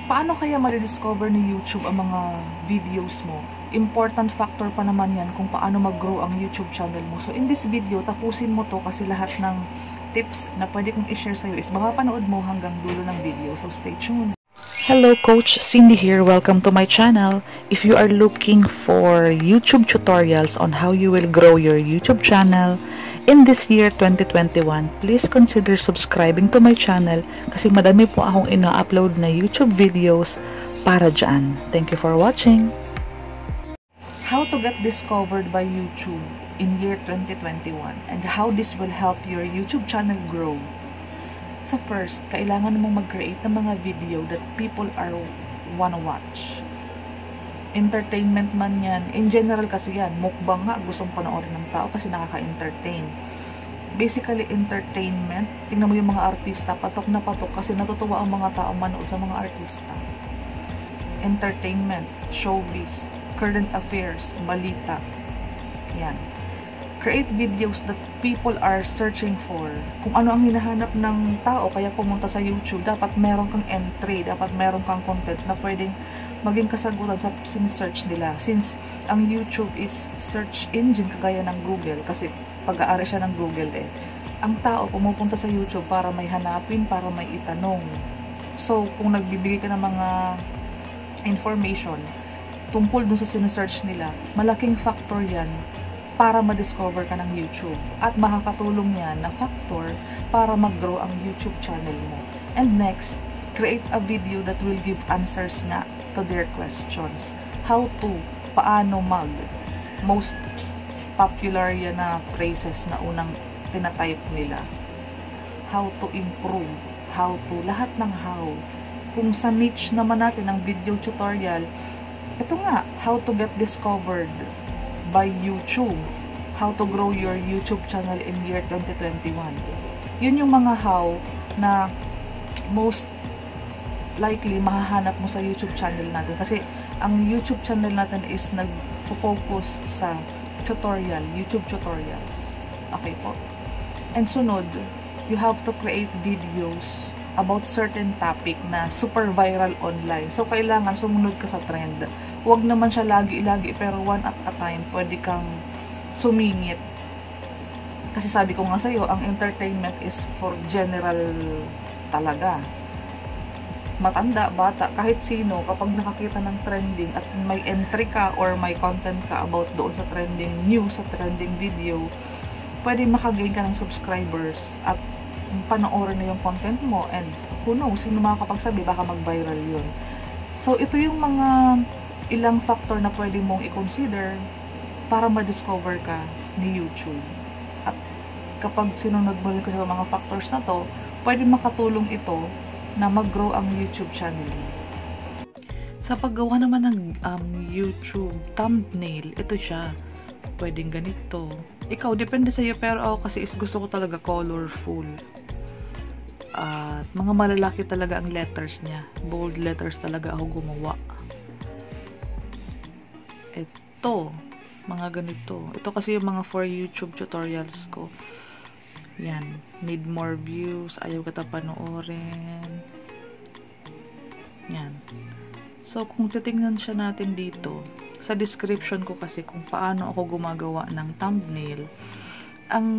Paano kaya ma-discover ni YouTube ang mga videos mo? Important factor pa naman yan kung paano mag-grow ang YouTube channel mo. So in this video, tapusin mo to kasi lahat ng tips na pwede kong i-share sa'yo is mapapanood mo hanggang dulo ng video. So stay tuned. Hello, Coach Cindy here. Welcome to my channel. If you are looking for YouTube tutorials on how you will grow your YouTube channel in this year 2021, please consider subscribing to my channel kasi madami po akong ina-upload na YouTube videos para dyan. Thank you for watching. How to get discovered by YouTube in year 2021 and how this will help your YouTube channel grow. Sa first, kailangan mong mag-create ng mga video that people are wanna watch. Entertainment man yan. In general kasi yan, mukbang nga gustong panoorin ng tao kasi nakaka-entertain. Basically, entertainment. Tingnan mo yung mga artista, patok na patok kasi natutuwa ang mga tao manood sa mga artista. Entertainment, showbiz, current affairs, balita. Yan. Create videos that people are searching for. Kung ano ang hinahanap ng tao, kaya pumunta sa YouTube, dapat meron kang entry, dapat meron kang content na pwedeng maging kasagutan sa sinesearch nila. Since ang YouTube is search engine kagaya ng Google, kasi pag-aari siya ng Google ang tao pumupunta sa YouTube para may hanapin, para may itanong. So, kung nagbibigay ka ng mga information tungkol dun sa sinesearch nila, malaking factor yan para ma-discover ka ng YouTube. At makakatulong yan na factor para mag-grow ang YouTube channel mo. And next, create a video that will give answers nga to their questions. How to, paano mag, most popular yan na phrases na unang tinatype nila. How to improve, how to, lahat ng how. Kung sa niche naman natin ng video tutorial, ito nga, how to get discovered by YouTube. How to grow your YouTube channel in year 2021. Yun yung mga how na most likely mahahanap mo sa YouTube channel natin. Kasi ang YouTube channel natin is nag-focus sa tutorial, YouTube tutorials. Okay po? And sunod, you have to create videos about certain topic na super viral online. So, kailangan sumunod ka sa trend. Huwag naman siya lagi-lagi, pero one at a time, pwede kang sumingit. Kasi sabi ko nga sa'yo, ang entertainment is for general talaga. Matanda, bata, kahit sino, kapag nakakita ng trending at may entry ka or may content ka about doon sa trending news, sa trending video, pwede makagain ka ng subscribers at panoorin na yung content mo, and who knows, sino makakapagsabi, baka mag-viral yun. So, ito yung mga ilang factor na pwede mong i-consider para ma-discover ka ni YouTube. At kapag sinunod mo rin ka sa mga factors na to, pwede makatulong ito na mag-grow ang YouTube channel mo. Sa paggawa naman ng YouTube thumbnail, ito siya. Pwedeng ganito. Ikaw, depende sa'yo, pero ako kasi is gusto ko talaga colorful. At mga malalaki talaga ang letters niya. Bold letters talaga ako gumawa. Ito, mga ganito. Ito kasi yung mga for YouTube tutorials ko. Yan. Need more views. Ayaw kita panoorin. Yan. So, kung titingnan siya natin dito, sa description ko kasi kung paano ako gumagawa ng thumbnail. Ang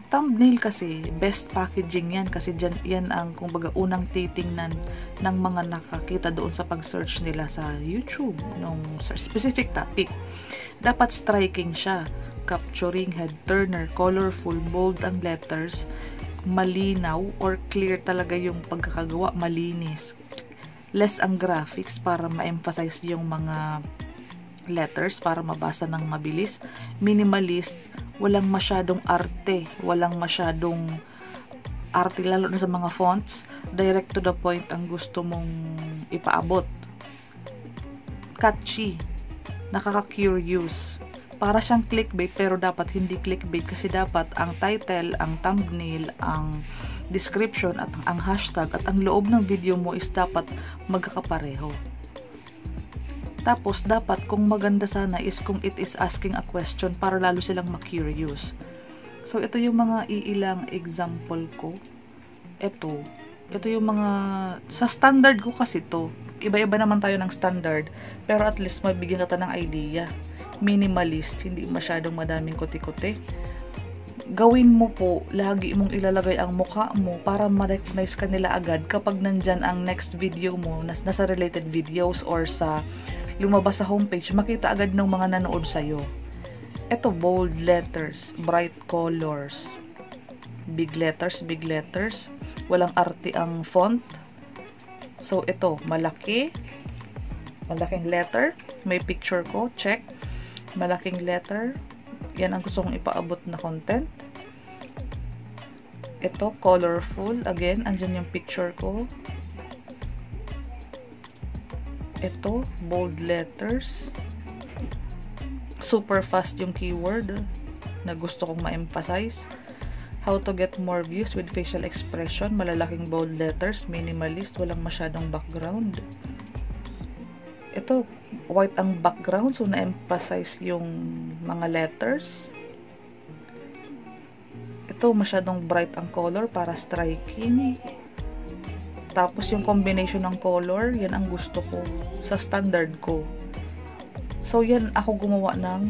thumbnail kasi, best packaging yan kasi dyan, yan ang kumbaga unang titingnan ng mga nakakita doon sa pag-search nila sa YouTube nung specific topic. Dapat striking siya, capturing, head-turner, colorful, bold ang letters, malinaw or clear talaga yung pagkakagawa, malinis. Less ang graphics para ma-emphasize yung mga letters para mabasa ng mabilis. Minimalist, walang masyadong arte, lalo na sa mga fonts. Direct to the point ang gusto mong ipaabot. Catchy, nakaka-curious. Para siyang clickbait pero dapat hindi clickbait kasi dapat ang title, ang thumbnail, ang description at ang hashtag at ang loob ng video mo is dapat magkakapareho. Tapos, dapat kung maganda sana is kung it is asking a question para lalo silang ma-curious. So, ito yung mga iilang example ko. Ito yung mga, sa standard ko kasi to. Iba-iba naman tayo ng standard, pero at least mabigyan ka ng idea. Minimalist, hindi masyadong madaming kuti-kuti. Gawin mo po, lagi mong ilalagay ang mukha mo para ma-recognize ka nila agad kapag nandyan ang next video mo, nasa related videos or sa lumabas sa homepage, makita agad ng mga nanood sa'yo. Ito, bold letters, bright colors, big letters, walang arte ang font. So, ito, malaking letter, may picture ko, check, malaking letter, yan ang gusto kong ipaabot na content. Ito, colorful, again, andyan yung picture ko. Ito, bold letters, super fast yung keyword na gusto kong ma-emphasize. How to get more views with facial expression, malalaking bold letters, minimalist, walang masyadong background. Ito, white ang background, so na-emphasize yung mga letters. Ito, masyadong bright ang color para striking. Tapos yung combination ng color, yan ang gusto ko sa standard ko. So, yan ako gumawa ng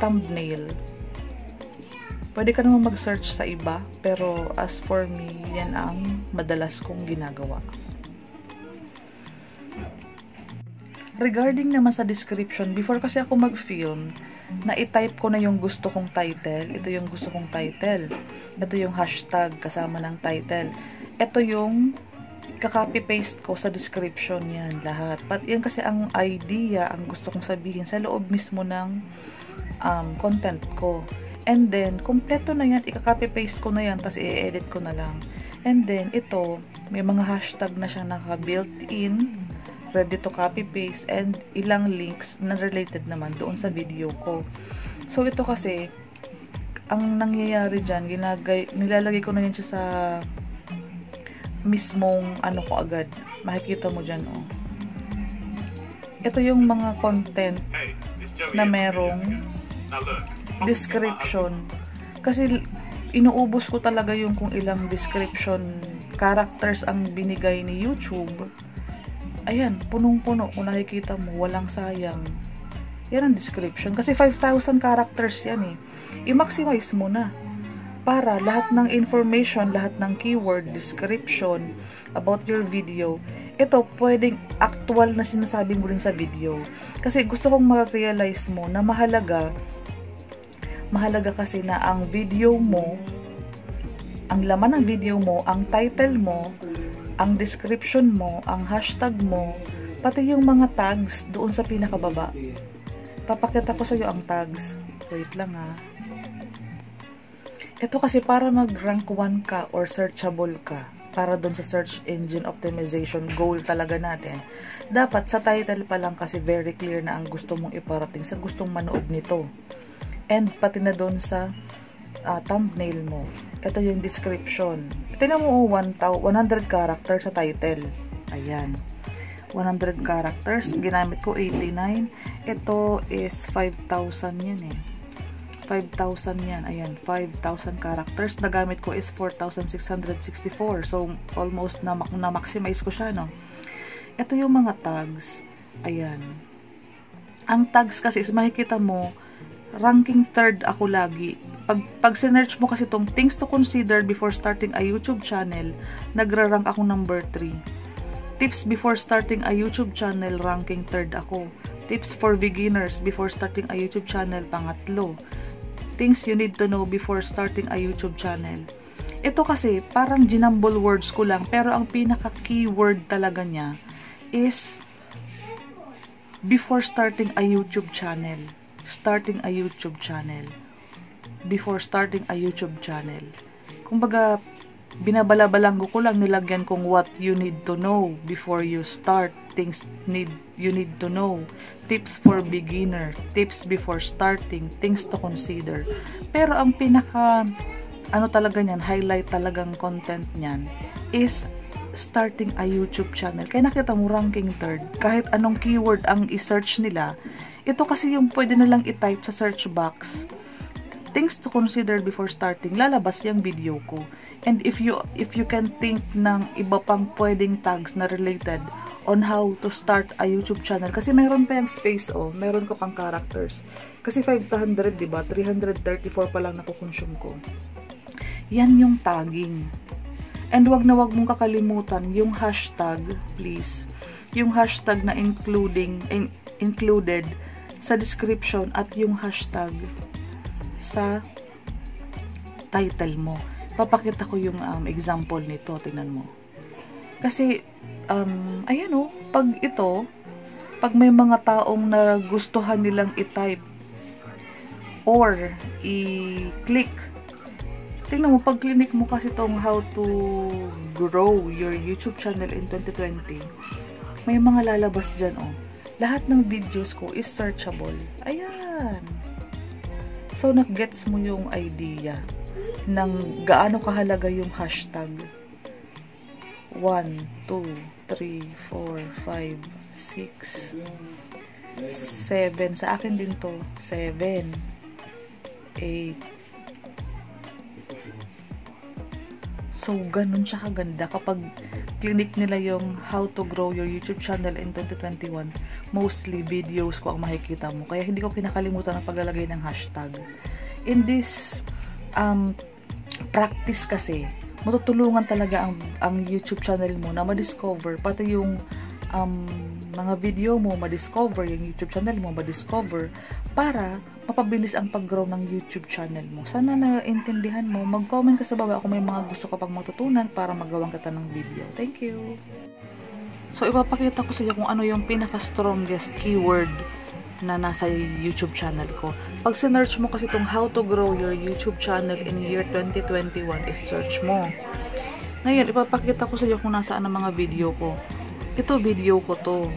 thumbnail. Pwede ka naman mag-search sa iba, pero as for me, yan ang madalas kong ginagawa. Regarding naman sa description, before kasi ako mag-film, na-type ko na yung gusto kong title. Ito yung gusto kong title. Ito yung hashtag kasama ng title. Ito yung kaka-copy-paste ko sa description yan lahat. But yan kasi ang idea, ang gusto kong sabihin sa loob mismo ng content ko. And then, kompleto na yan, i-copy-paste ko na yan, tapos i-edit ko na lang. And then, ito, may mga hashtag na siya naka-built-in, ready to copy-paste, and ilang links na related naman doon sa video ko. So, ito kasi, ang nangyayari dyan, nilalagay ko na yan siya sa mismong ano ko agad. Makikita mo dyan, oh. Ito yung mga content na merong description. Kasi inuubos ko talaga yung kung ilang description characters ang binigay ni YouTube. Ayan, punong-puno. Kung nakikita mo, walang sayang. Yan ang description. Kasi 5,000 characters yan eh. I-maximize mo na. Para lahat ng information, lahat ng keyword, description about your video, ito pwedeng actual na sinasabi mo rin sa video. Kasi gusto kong ma-realize mo na mahalaga kasi na ang video mo, ang laman ng video mo, ang title mo, ang description mo, ang hashtag mo, pati yung mga tags doon sa pinakababa. Papakita ko sa iyo ang tags. Wait lang ha. Ito kasi para mag-rank 1 ka or searchable ka, para doon sa search engine optimization goal talaga natin. Dapat sa title pa lang kasi very clear na ang gusto mong iparating sa gustong manood nito. And pati na doon sa thumbnail mo. Ito yung description. Tingnan mo 100 characters sa title. Ayan. 100 characters. Ginamit ko 89. Ito is 5,000 yan eh. 5,000 yan. Ayan. 5,000 characters. Nagamit ko is 4,664. So, almost na-maximize ko siya, no? Ito yung mga tags. Ayan. Ang tags kasi is makikita mo, ranking 3rd ako lagi. Pag sinearch mo kasi itong things to consider before starting a YouTube channel, nagra-rank ako number 3. Tips before starting a YouTube channel, ranking 3rd ako. Tips for beginners before starting a YouTube channel, pangatlo. Things you need to know before starting a YouTube channel. Ito kasi, parang ginumble words ko lang, pero ang pinaka-keyword talaga niya is before starting a YouTube channel. Starting a YouTube channel. Before starting a YouTube channel. Kumbaga, binabalabalanggo ko lang, nilagyan kong what you need to know before you start. Things you need to know. Tips for beginner. Tips before starting. Things to consider. Pero ang pinaka, talaga niyan, highlight talagang content niyan is starting a YouTube channel. Kaya nakita mo ranking 3rd. Kahit anong keyword ang i-search nila, ito kasi yung pwede na lang i-type sa search box. things to consider before starting, lalabas yung video ko. And if you can think ng iba pang pwedeng tags na related on how to start a YouTube channel, kasi meron pa yung space, meron ko pang characters. Kasi 500, diba? 334 pa lang nakukonsume ko. Yan yung tagging. And wag mong kakalimutan yung hashtag, please. Yung hashtag na included sa description at yung hashtag sa title mo. Papakita ko yung example nito. Tingnan mo. Kasi, ayan pag may mga taong na gustuhan nilang i-type or i-click, tingnan mo, pag click mo kasi itong how to grow your YouTube channel in 2020, may mga lalabas dyan, Lahat ng videos ko is searchable. Ayan. So, nag-gets mo yung idea ng gaano kahalaga yung hashtag. 1, 2, 3, 4, 5, 6, 7. Sa akin din to. 7, 8. So, ganun siya kaganda. Kapag clinic nila yung how to grow your YouTube channel in 2021, mostly videos ko ang makikita mo. Kaya hindi ko kinakalimutan ang paglalagay ng hashtag. In this practice kasi, matutulungan talaga ang YouTube channel mo na ma-discover, pati yung mga video mo ma-discover, yung YouTube channel mo ma-discover, para mapabilis ang pag-grow ng YouTube channel mo. Sana naintindihan mo. Mag-comment ka sa baba kung may mga gusto ka pang matutunan para magawang kita ng video. Thank you! So, ipapakita ko sa iyo kung ano yung pinaka-strongest keyword na nasa YouTube channel ko. Pag sinearch mo kasi itong how to grow your YouTube channel in year 2021, is search mo. Ngayon, ipapakita ko sa iyo kung nasaan ang mga video ko. Ito, video ko to.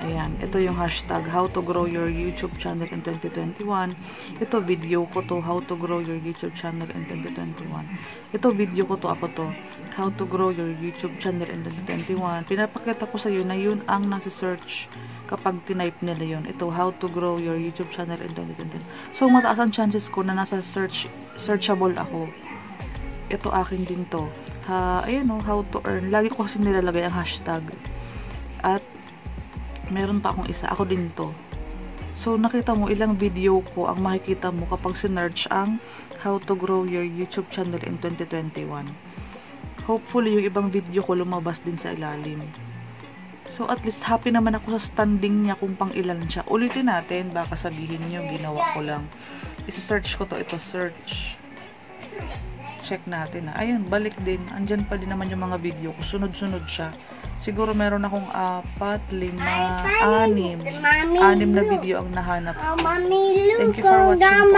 Ayan, ito yung hashtag how to grow your YouTube channel in 2021. Ito, video ko to, how to grow your YouTube channel in 2021. Ito, video ko to, ako to, how to grow your YouTube channel in 2021. Pinapakita ko sa iyo na yun ang nasa search kapag tinype nila yun. Ito, how to grow your YouTube channel in 2021. So, mataas ang chances ko na nasa searchable ako. Ito, akin din to. Ayan how to earn. Lagi ko kasi nilalagay ang hashtag. At meron pa akong isa. Ako din to. So, nakita mo, ilang video ko ang makikita mo kapag sinearch ang how to grow your YouTube channel in 2021. Hopefully, yung ibang video ko lumabas din sa ilalim. So, at least happy naman ako sa standing niya kung pang ilan siya. Ulitin natin. Baka sabihin nyo, ginawa ko lang. Isa-search ko to. Ito, search. Check natin. Ayun, balik din. Andyan pa din naman yung mga video ko. Sunod-sunod siya. Siguro meron akong 4, 5, 6 na video ang nahanap. Mommy, look. Thank you for watching.